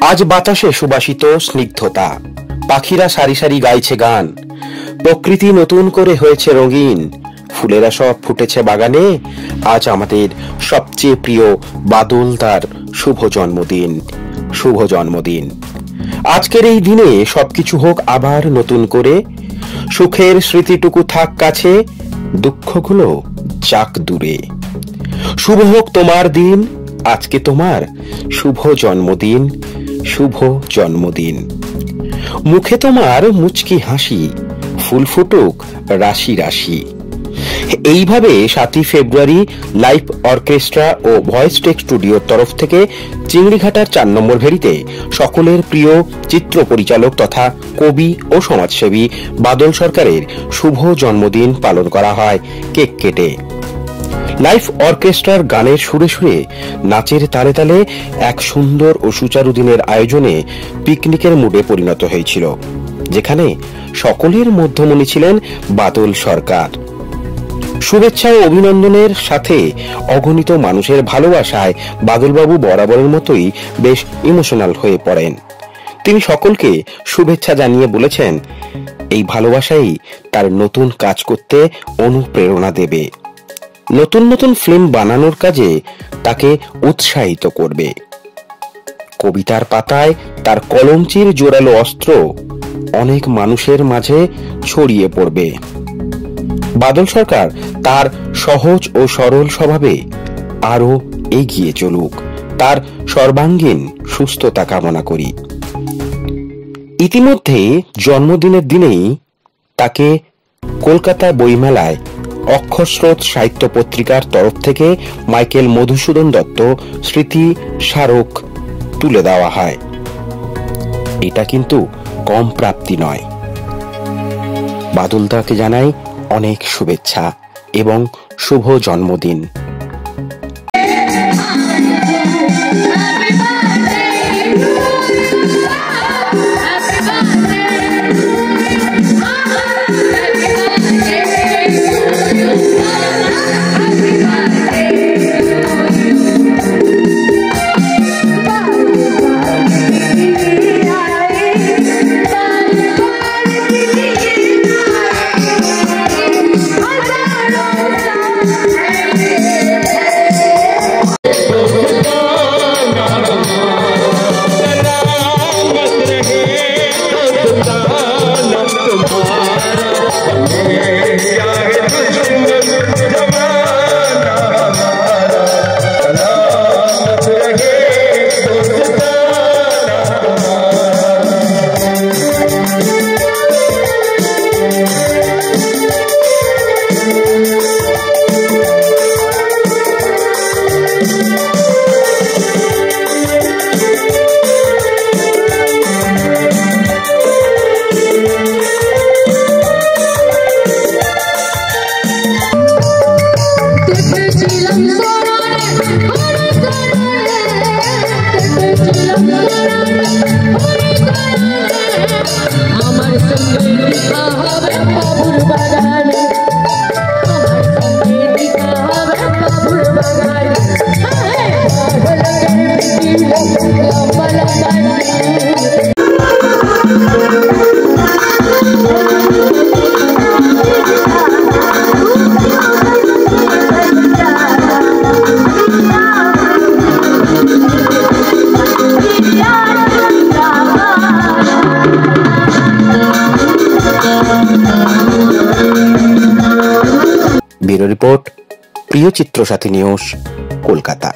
আজ বাতাসে সুবাসিত স্নিগ্ধতা, পাখিরা সারি সারি গাইছে গান, প্রকৃতি নতুন করে হয়েছে রঙিন, ফুলেরা সব ফুটেছে বাগানে। আজ আমাদের সবচেয়ে প্রিয় বাদল তার শুভ জন্মদিন। শুভ জন্মদিন। আজকের এই দিনে সবকিছু হোক আবার নতুন করে, সুখের স্মৃতিটুকু থাক কাছে, দুঃখগুলো যাক দূরে। শুভ হোক তোমার দিন, আজকে তোমার শুভ জন্মদিন। শুভ জন্মদিন। মুখে তোমার মুচকি হাসি, ফুল ফুটুক রাশি রাশি। এইভাবে 7ই ফেব্রুয়ারি লাইভ অর্কেস্ট্রা ও ভয়েস টেক স্টুডিওর তরফ থেকে চিংড়িঘাটার 4 নম্বর ভেড়িতে সকলের প্রিয় চিত্র পরিচালক তথা কবি ও সমাজসেবী বাদল সরকারের শুভ জন্মদিন পালন করা হয় কেক কেটে। লাইভ অর্কেস্ট্রার গানের সুরে সুরে, নাচের তালে তালে এক সুন্দর ও সুচারু দিনের আয়োজনে পিকনিকের মুডে পরিণত হয়েছিল, যেখানে সকলের মধ্যমণি ছিলেন বাদল সরকার। শুভেচ্ছা ও অভিনন্দনের সাথে অগণিত মানুষের ভালোবাসায় বাদলবাবু বরাবরের মতোই বেশ ইমোশনাল হয়ে পড়েন। তিনি সকলকে শুভেচ্ছা জানিয়ে বলেছেন, এই ভালোবাসাই তার নতুন কাজ করতে অনুপ্রেরণা দেবে, নতুন নতুন ফিল্ম বানানোর কাজে তাকে উৎসাহিত করবে। কবিতার পাতায় তার কলমচির জোরালো অস্ত্র অনেক মানুষের মাঝে ছড়িয়ে পড়বে। বাদল সরকার তার সহজ ও সরল স্বভাবে আরো এগিয়ে চলুক, তার সর্বাঙ্গীন সুস্থতা কামনা করি। ইতিমধ্যে জন্মদিনের দিনেই তাকে কলকাতা বইমেলায় অক্ষরস্রোত সাহিত্য পত্রিকার তরফ থেকে মাইকেল মধুসূদন দত্ত স্মৃতি স্মারক তুলে দেওয়া হয়। এটা কিন্তু কম প্রাপ্তি নয়। বাদলদাকে জানাই অনেক শুভেচ্ছা এবং শুভ জন্মদিন। ব্যুরো রিপোর্ট, প্রিয় চিত্র সাথী নিউজ, কলকাতা।